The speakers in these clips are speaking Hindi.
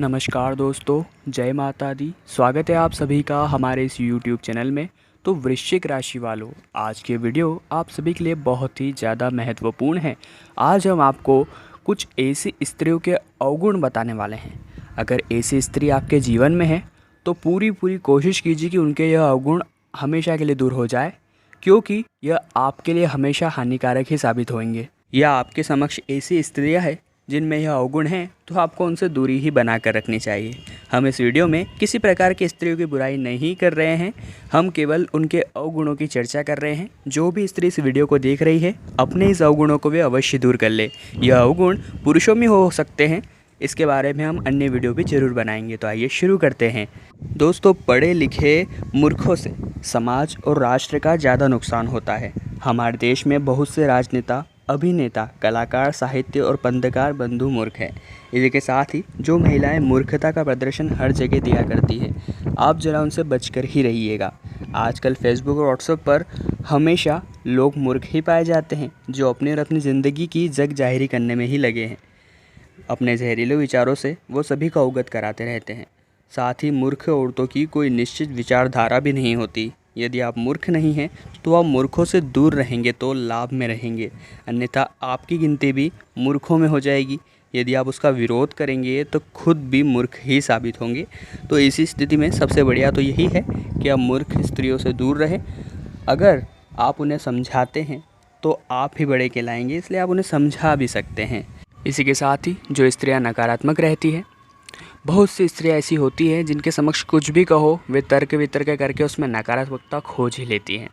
नमस्कार दोस्तों, जय माता दी। स्वागत है आप सभी का हमारे इस YouTube चैनल में। तो वृश्चिक राशि वालों, आज के वीडियो आप सभी के लिए बहुत ही ज़्यादा महत्वपूर्ण है। आज हम आपको कुछ ऐसी स्त्रियों के अवगुण बताने वाले हैं। अगर ऐसी स्त्री आपके जीवन में है तो पूरी पूरी कोशिश कीजिए कि उनके यह अवगुण हमेशा के लिए दूर हो जाए, क्योंकि यह आपके लिए हमेशा हानिकारक ही साबित होंगे। या आपके समक्ष ऐसी स्त्रियां हैं जिनमें यह अवगुण हैं, तो आपको उनसे दूरी ही बना कर रखनी चाहिए। हम इस वीडियो में किसी प्रकार की स्त्रियों की बुराई नहीं कर रहे हैं, हम केवल उनके अवगुणों की चर्चा कर रहे हैं। जो भी स्त्री इस वीडियो को देख रही है, अपने इस अवगुणों को वे अवश्य दूर कर ले। यह अवगुण पुरुषों में हो सकते हैं, इसके बारे में हम अन्य वीडियो भी जरूर बनाएंगे। तो आइए शुरू करते हैं। दोस्तों, पढ़े लिखे मूर्खों से समाज और राष्ट्र का ज़्यादा नुकसान होता है। हमारे देश में बहुत से राजनेता, अभिनेता, कलाकार, साहित्य और पत्रकार बंधु मूर्ख हैं। इसी के साथ ही जो महिलाएं मूर्खता का प्रदर्शन हर जगह दिया करती हैं, आप जरा उनसे बचकर ही रहिएगा। आजकल फेसबुक और व्हाट्सएप पर हमेशा लोग मूर्ख ही पाए जाते हैं, जो अपनी और अपनी ज़िंदगी की जग जाहिर करने में ही लगे हैं। अपने जहरीले विचारों से वो सभी को अवगत कराते रहते हैं। साथ ही मूर्ख औरतों की कोई निश्चित विचारधारा भी नहीं होती। यदि आप मूर्ख नहीं हैं तो आप मूर्खों से दूर रहेंगे तो लाभ में रहेंगे, अन्यथा आपकी गिनती भी मूर्खों में हो जाएगी। यदि आप उसका विरोध करेंगे तो खुद भी मूर्ख ही साबित होंगे। तो इसी स्थिति में सबसे बढ़िया तो यही है कि आप मूर्ख स्त्रियों से दूर रहें। अगर आप उन्हें समझाते हैं तो आप ही बड़े कहलाएंगे, इसलिए आप उन्हें समझा भी सकते हैं। इसी के साथ ही जो स्त्रियां नकारात्मक रहती हैं, बहुत सी स्त्रियां ऐसी होती हैं जिनके समक्ष कुछ भी कहो वे तर्क वितर्क करके उसमें नकारात्मकता खोज ही लेती हैं।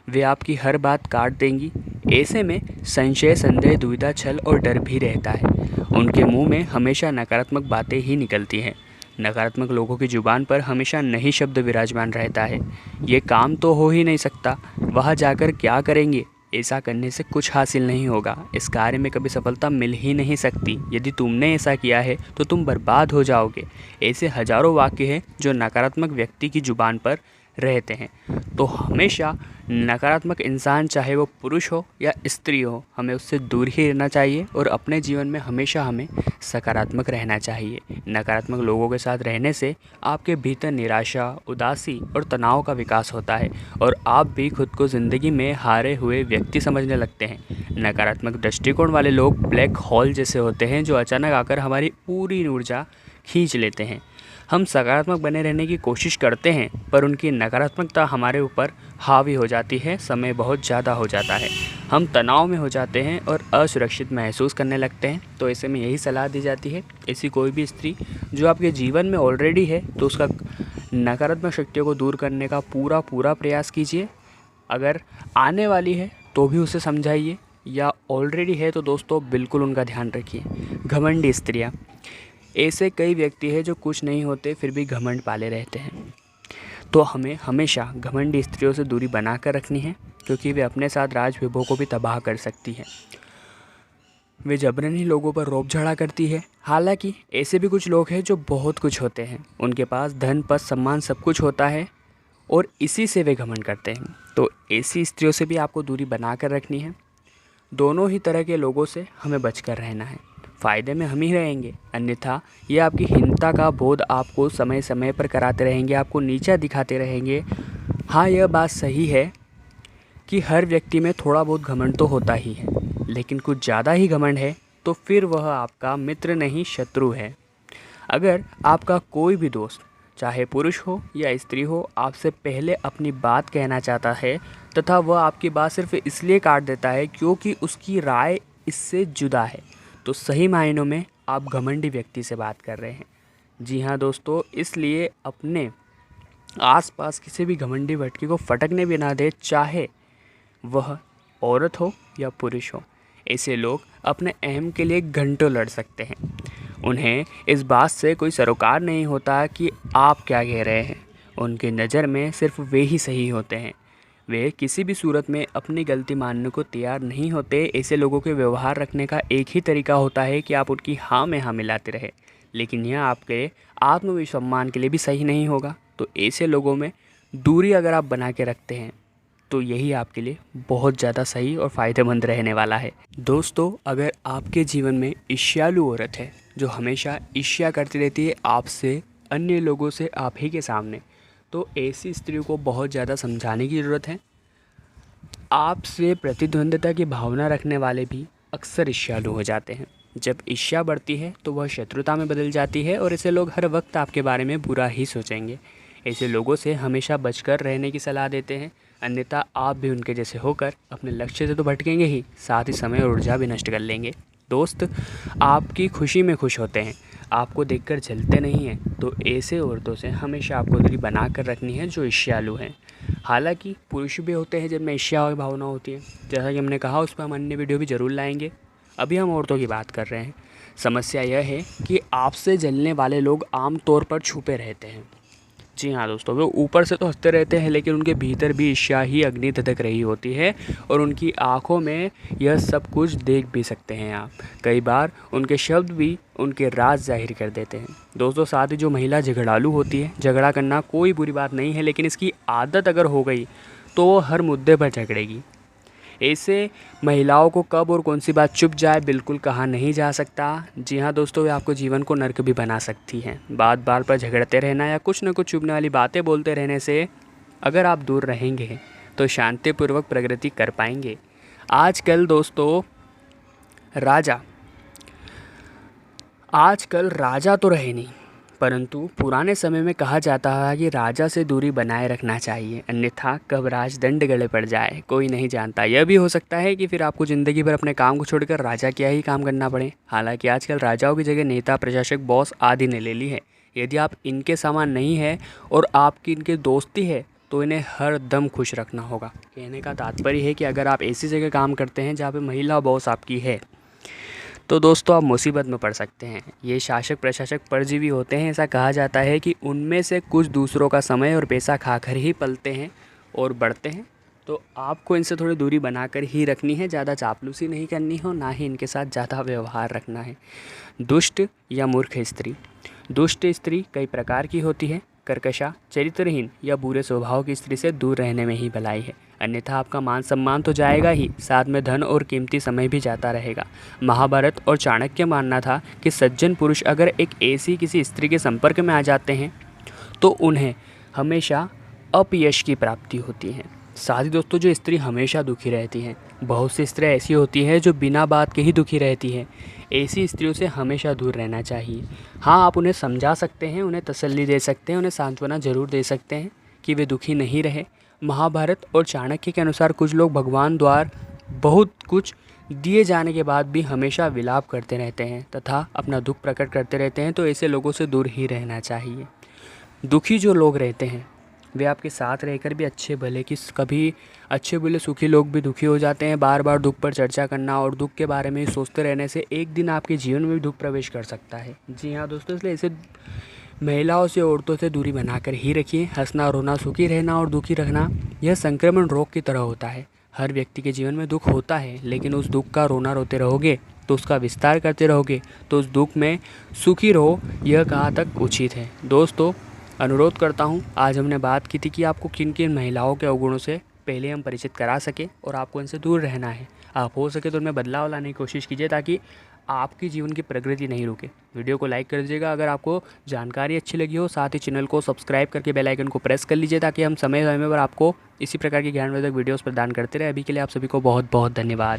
वे आपकी हर बात काट देंगी। ऐसे में संशय, संदेह, दुविधा, छल और डर भी रहता है। उनके मुंह में हमेशा नकारात्मक बातें ही निकलती हैं। नकारात्मक लोगों की जुबान पर हमेशा नहीं शब्द विराजमान रहता है। ये काम तो हो ही नहीं सकता, वहाँ जाकर क्या करेंगे, ऐसा करने से कुछ हासिल नहीं होगा, इस कार्य में कभी सफलता मिल ही नहीं सकती, यदि तुमने ऐसा किया है तो तुम बर्बाद हो जाओगे। ऐसे हजारों वाक्य हैं जो नकारात्मक व्यक्ति की जुबान पर रहते हैं। तो हमेशा नकारात्मक इंसान, चाहे वो पुरुष हो या स्त्री हो, हमें उससे दूर ही रहना चाहिए और अपने जीवन में हमेशा हमें सकारात्मक रहना चाहिए। नकारात्मक लोगों के साथ रहने से आपके भीतर निराशा, उदासी और तनाव का विकास होता है और आप भी खुद को ज़िंदगी में हारे हुए व्यक्ति समझने लगते हैं। नकारात्मक दृष्टिकोण वाले लोग ब्लैक होल जैसे होते हैं, जो अचानक आकर हमारी पूरी ऊर्जा खींच लेते हैं। हम सकारात्मक बने रहने की कोशिश करते हैं, पर उनकी नकारात्मकता हमारे ऊपर हावी हो जाती है, समय बहुत ज़्यादा हो जाता है, हम तनाव में हो जाते हैं और असुरक्षित महसूस करने लगते हैं। तो ऐसे में यही सलाह दी जाती है, ऐसी कोई भी स्त्री जो आपके जीवन में ऑलरेडी है तो उसका नकारात्मक शक्तियों को दूर करने का पूरा प्रयास कीजिए। अगर आने वाली है तो भी उसे समझाइए, या ऑलरेडी है तो दोस्तों बिल्कुल उनका ध्यान रखिए। घमंडी स्त्रियाँ, ऐसे कई व्यक्ति हैं जो कुछ नहीं होते फिर भी घमंड पाले रहते हैं। तो हमें हमेशा घमंडी स्त्रियों से दूरी बना कर रखनी है, क्योंकि वे अपने साथ राज वैभव को भी तबाह कर सकती हैं। वे जबरन ही लोगों पर रौब झड़ा करती है। हालांकि ऐसे भी कुछ लोग हैं जो बहुत कुछ होते हैं, उनके पास धन, पद, सम्मान सब कुछ होता है और इसी से वे घमंड करते हैं। तो ऐसी स्त्रियों से भी आपको दूरी बना कर रखनी है। दोनों ही तरह के लोगों से हमें बचकर रहना है। फ़ायदे में हम ही रहेंगे, अन्यथा ये आपकी हीनता का बोध आपको समय समय पर कराते रहेंगे, आपको नीचा दिखाते रहेंगे। हाँ, यह बात सही है कि हर व्यक्ति में थोड़ा बहुत घमंड तो होता ही है, लेकिन कुछ ज़्यादा ही घमंड है तो फिर वह आपका मित्र नहीं, शत्रु है। अगर आपका कोई भी दोस्त, चाहे पुरुष हो या स्त्री हो, आपसे पहले अपनी बात कहना चाहता है तथा वह आपकी बात सिर्फ इसलिए काट देता है क्योंकि उसकी राय इससे जुदा है, तो सही मायनों में आप घमंडी व्यक्ति से बात कर रहे हैं। जी हाँ दोस्तों, इसलिए अपने आसपास किसी भी घमंडी भटकी को फटकने भी ना दे, चाहे वह औरत हो या पुरुष हो। ऐसे लोग अपने अहम के लिए घंटों लड़ सकते हैं। उन्हें इस बात से कोई सरोकार नहीं होता कि आप क्या कह रहे हैं। उनकी नज़र में सिर्फ वे ही सही होते हैं। वे किसी भी सूरत में अपनी गलती मानने को तैयार नहीं होते। ऐसे लोगों के व्यवहार रखने का एक ही तरीका होता है कि आप उनकी हाँ में हाँ मिलाते रहे, लेकिन यह आपके आत्मविश्वास के लिए भी सही नहीं होगा। तो ऐसे लोगों में दूरी अगर आप बना के रखते हैं तो यही आपके लिए बहुत ज़्यादा सही और फ़ायदेमंद रहने वाला है। दोस्तों, अगर आपके जीवन में ईर्ष्यालु औरत है जो हमेशा ईर्ष्या करती रहती है आपसे, अन्य लोगों से, आप ही के सामने। तो ऐसी स्त्रियों को बहुत ज़्यादा समझाने की ज़रूरत है। आपसे प्रतिद्वंद्विता की भावना रखने वाले भी अक्सर ईर्ष्यालु हो जाते हैं। जब ईर्ष्या बढ़ती है तो वह शत्रुता में बदल जाती है और ऐसे लोग हर वक्त आपके बारे में बुरा ही सोचेंगे। ऐसे लोगों से हमेशा बचकर रहने की सलाह देते हैं, अन्यथा आप भी उनके जैसे होकर अपने लक्ष्य से तो भटकेंगे ही, साथ ही समय और ऊर्जा भी नष्ट कर लेंगे। दोस्त आपकी खुशी में खुश होते हैं, आपको देखकर जलते नहीं हैं। तो ऐसे औरतों से हमेशा आपको दूरी बना कर रखनी है जो ईर्ष्यालु हैं। हालांकि पुरुष भी होते हैं जिनमें ईर्ष्या की भावना होती है, जैसा कि हमने कहा, उस पर हम अन्य वीडियो भी ज़रूर लाएंगे। अभी हम औरतों की बात कर रहे हैं। समस्या यह है कि आपसे जलने वाले लोग आम तौर पर छुपे रहते हैं। जी हाँ दोस्तों, वो ऊपर से तो हंसते रहते हैं लेकिन उनके भीतर भी ईर्ष्या ही अग्नि धधक रही होती है और उनकी आंखों में यह सब कुछ देख भी सकते हैं आप। कई बार उनके शब्द भी उनके राज जाहिर कर देते हैं। दोस्तों साथ ही जो महिला झगड़ालू होती है, झगड़ा करना कोई बुरी बात नहीं है, लेकिन इसकी आदत अगर हो गई तो वो हर मुद्दे पर झगड़ेगी। ऐसे महिलाओं को कब और कौन सी बात चुप जाए बिल्कुल कहा नहीं जा सकता। जी हाँ दोस्तों, वे आपको जीवन को नर्क भी बना सकती हैं। बात बार पर झगड़ते रहना या कुछ न कुछ चुभने वाली बातें बोलते रहने से अगर आप दूर रहेंगे तो शांतिपूर्वक प्रगति कर पाएंगे। आजकल दोस्तों आजकल राजा तो रहे नहीं, परंतु पुराने समय में कहा जाता है कि राजा से दूरी बनाए रखना चाहिए, अन्यथा कब राजदंड गले पड़ जाए कोई नहीं जानता। यह भी हो सकता है कि फिर आपको ज़िंदगी भर अपने काम को छोड़कर राजा क्या ही काम करना पड़े। हालांकि आजकल राजाओं की जगह नेता, प्रशासक, बॉस आदि ने ले ली है। यदि आप इनके सामान नहीं है और आपकी इनके दोस्ती है तो इन्हें हर दम खुश रखना होगा। कहने का तात्पर्य है कि अगर आप ऐसी जगह काम करते हैं जहाँ पर महिला बॉस आपकी है तो दोस्तों आप मुसीबत में पड़ सकते हैं। ये शासक प्रशासक परजीवी होते हैं। ऐसा कहा जाता है कि उनमें से कुछ दूसरों का समय और पैसा खाकर ही पलते हैं और बढ़ते हैं। तो आपको इनसे थोड़ी दूरी बनाकर ही रखनी है, ज़्यादा चापलूसी नहीं करनी हो, ना ही इनके साथ ज़्यादा व्यवहार रखना है। दुष्ट या मूर्ख स्त्री। दुष्ट स्त्री कई प्रकार की होती है। कर्कशा, चरित्रहीन या बुरे स्वभाव की स्त्री से दूर रहने में ही भलाई है, अन्यथा आपका मान सम्मान तो जाएगा ही, साथ में धन और कीमती समय भी जाता रहेगा। महाभारत और चाणक्य मानना था कि सज्जन पुरुष अगर एक ऐसी किसी स्त्री के संपर्क में आ जाते हैं तो उन्हें हमेशा अपयश की प्राप्ति होती है। साथ ही दोस्तों जो स्त्री हमेशा दुखी रहती हैं, बहुत सी स्त्रियाँ ऐसी होती हैं जो बिना बात के ही दुखी रहती हैं। ऐसी स्त्रियों से हमेशा दूर रहना चाहिए। हाँ, आप उन्हें समझा सकते हैं, उन्हें तसल्ली दे सकते हैं, उन्हें सांत्वना ज़रूर दे सकते हैं कि वे दुखी नहीं रहे। महाभारत और चाणक्य के अनुसार कुछ लोग भगवान द्वारा बहुत कुछ दिए जाने के बाद भी हमेशा विलाप करते रहते हैं तथा अपना दुख प्रकट करते रहते हैं, तो ऐसे लोगों से दूर ही रहना चाहिए। दुखी जो लोग रहते हैं वे आपके साथ रहकर भी अच्छे भले की, कभी अच्छे बुरे सुखी लोग भी दुखी हो जाते हैं। बार बार दुख पर चर्चा करना और दुख के बारे में सोचते रहने से एक दिन आपके जीवन में भी दुख प्रवेश कर सकता है। जी हाँ दोस्तों, इसलिए ऐसे महिलाओं से, औरतों से दूरी बनाकर ही रखिए। हंसना, रोना, सुखी रहना और दुखी रखना यह संक्रमण रोग की तरह होता है। हर व्यक्ति के जीवन में दुख होता है, लेकिन उस दुख का रोना रोते रहोगे तो उसका विस्तार करते रहोगे तो उस दुख में सुखी रहो, यह कहाँ तक उचित है। दोस्तों अनुरोध करता हूँ, आज हमने बात की थी कि आपको किन किन महिलाओं के अवगुणों से पहले हम परिचित करा सके और आपको इनसे दूर रहना है। आप हो सके तो उनमें बदलाव लाने की कोशिश कीजिए ताकि आपकी जीवन की प्रगति नहीं रुके। वीडियो को लाइक कर दीजिएगा अगर आपको जानकारी अच्छी लगी हो, साथ ही चैनल को सब्सक्राइब करके बेल आइकन को प्रेस कर लीजिए ताकि हम समय समय पर आपको इसी प्रकार की ज्ञानवर्धक वीडियोस प्रदान करते रहे। अभी के लिए आप सभी को बहुत बहुत धन्यवाद।